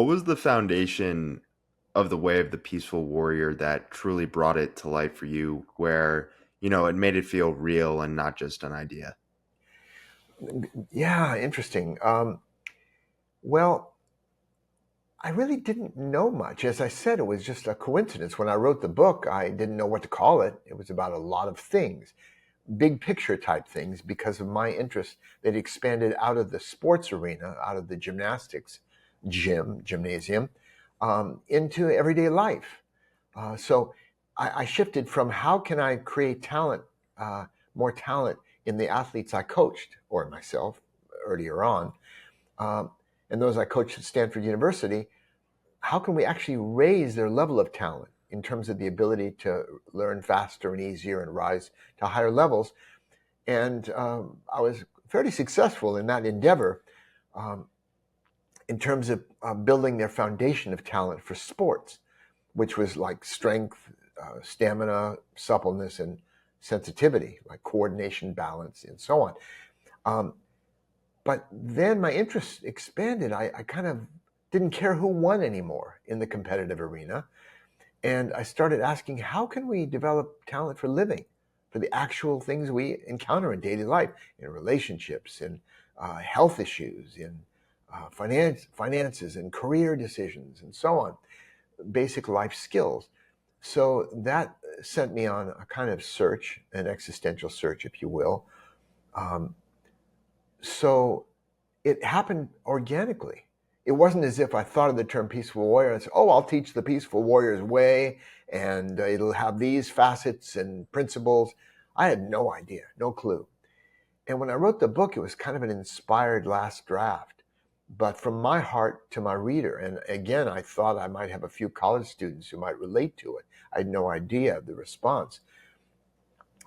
what was the foundation of the way of the peaceful warrior that truly brought it to life for you, where, it made it feel real and not just an idea? Yeah, interesting. Well, I really didn't know much. As I said, it was just a coincidence. When I wrote the book, I didn't know what to call it. It was about a lot of things, big picture type things, because of my interest that expanded out of the sports arena, out of the gymnasium, into everyday life. So I shifted from how can I create talent, more talent in the athletes I coached or myself earlier on, um, and those I coached at Stanford University. How can we actually raise their level of talent in terms of the ability to learn faster and easier and rise to higher levels? And I was fairly successful in that endeavor, um, in terms of building their foundation of talent for sports, which was like strength, stamina, suppleness, and sensitivity, like coordination, balance, and so on. Um, but then my interest expanded. I kind of didn't care who won anymore in the competitive arena. And I started asking, how can we develop talent for living, for the actual things we encounter in daily life, in relationships, in health issues, in finances, and career decisions, and so on, basic life skills. So that sent me on a kind of search, an existential search, if you will. Um, so it happened organically. It wasn't as if I thought of the term peaceful warrior and said, oh, I'll teach the peaceful warrior's way and it'll have these facets and principles. I had no idea, no clue. And when I wrote the book, it was kind of an inspired last draft, but from my heart to my reader. And again, I thought I might have a few college students who might relate to it. I had no idea of the response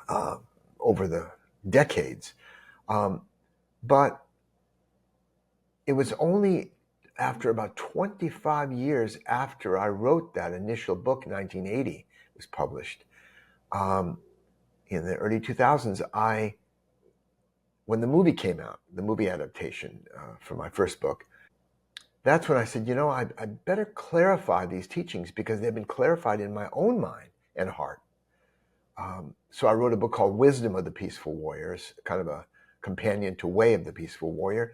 uh, over the decades. Um, but it was only after about 25 years after I wrote that initial book, 1980, was published, um, in the early 2000s, when the movie came out, the movie adaptation for my first book, that's when I said, I better clarify these teachings because they've been clarified in my own mind and heart. So I wrote a book called Wisdom of the Peaceful Warriors, kind of a companion to Way of the Peaceful Warrior,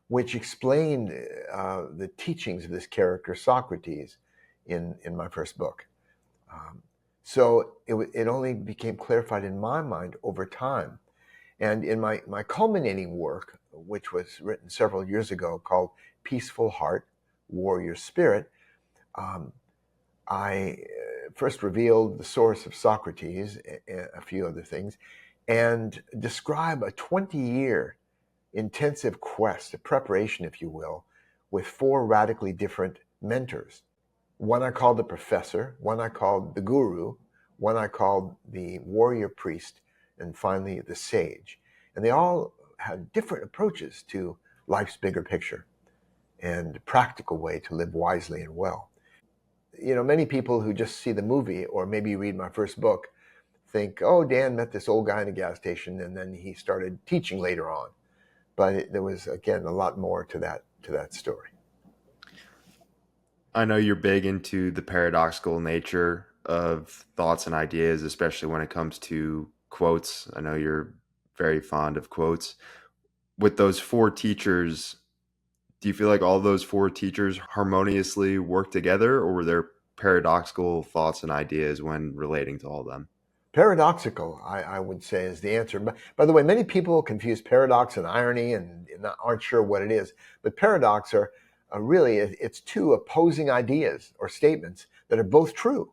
which explained the teachings of this character, Socrates, in my first book. Um, so it only became clarified in my mind over time. And in my culminating work, which was written several years ago called Peaceful Heart, Warrior Spirit, um, I first revealed the source of Socrates, a few other things, and describe a 20-year intensive quest, a preparation, if you will, with four radically different mentors. One I called the professor, one I called the guru, one I called the warrior priest, and finally the sage. And they all had different approaches to life's bigger picture and practical way to live wisely and well. Many people who just see the movie or maybe read my first book think, oh, Dan met this old guy in a gas station and then he started teaching later on. But there was, again, a lot more to that story. I know you're big into the paradoxical nature of thoughts and ideas, especially when it comes to quotes. I know you're very fond of quotes. With those four teachers, do you feel like all those four teachers harmoniously work together, or were there paradoxical thoughts and ideas when relating to all of them? Paradoxical, I would say, is the answer. By the way, many people confuse paradox and irony and aren't sure what it is. But paradox are really, it's two opposing ideas or statements that are both true,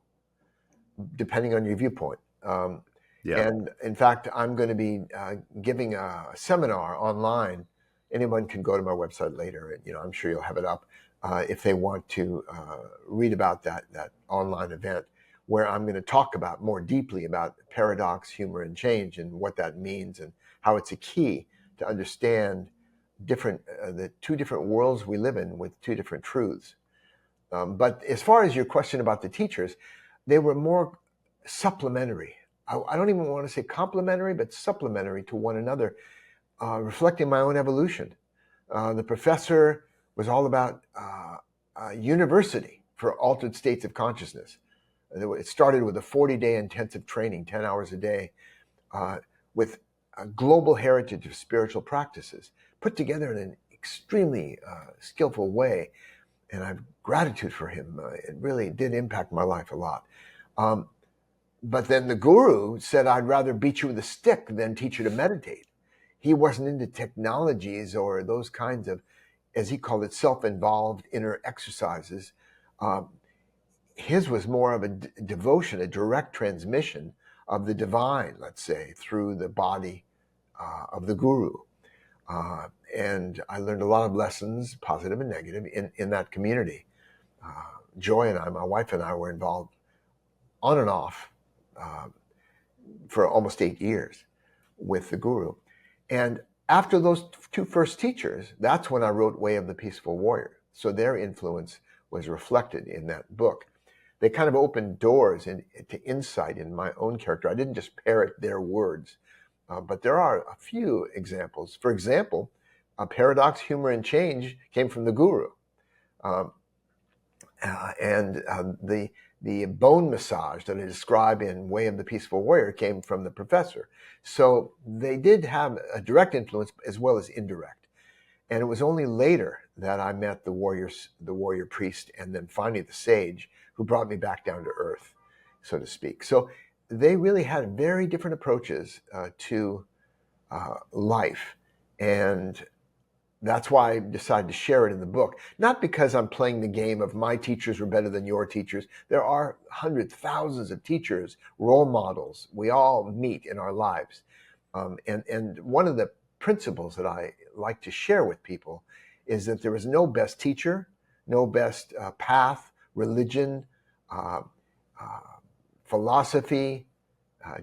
depending on your viewpoint. Yeah. And in fact, I'm going to be giving a seminar online. Anyone can go to my website later, and I'm sure you'll have it up if they want to read about that online event, where I'm going to talk about more deeply about paradox, humor, and change, and what that means, and how it's a key to understand the two different worlds we live in with two different truths. But as far as your question about the teachers, they were more supplementary. I don't even want to say complementary, but supplementary to one another, reflecting my own evolution. The professor was all about university for altered states of consciousness. It started with a 40-day intensive training, 10 hours a day, uh, with a global heritage of spiritual practices put together in an extremely skillful way. And I have gratitude for him. It really did impact my life a lot. Um, but then the guru said, I'd rather beat you with a stick than teach you to meditate. He wasn't into technologies or those kinds of, as he called it, self-involved inner exercises. Um, his was more of a devotion, a direct transmission of the divine, let's say, through the body of the guru. And I learned a lot of lessons, positive and negative, in that community. Joy and I, my wife and I, were involved on and off uh, for almost 8 years with the guru. And after those two first teachers, that's when I wrote Way of the Peaceful Warrior. So their influence was reflected in that book. They kind of opened doors to insight in my own character. I didn't just parrot their words, but there are a few examples. For example, paradox, humor, and change came from the guru. Um, and the bone massage that I describe in Way of the Peaceful Warrior came from the professor. So they did have a direct influence as well as indirect. And it was only later that I met the warrior priest, and then finally the sage, who brought me back down to earth, so to speak. So they really had very different approaches to life. And that's why I decided to share it in the book. Not because I'm playing the game of my teachers were better than your teachers. There are hundreds, thousands of teachers, role models we all meet in our lives. And one of the principles that I like to share with people is that there is no best teacher, no best path, religion, uh, uh, philosophy,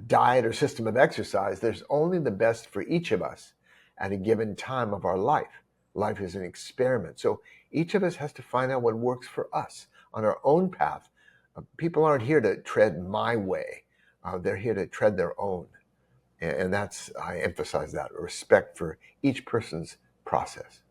diet, or system of exercise. There's only the best for each of us at a given time of our life. Life is an experiment. So each of us has to find out what works for us on our own path. People aren't here to tread my way. They're here to tread their own. And that's, I emphasize that, respect for each person's process.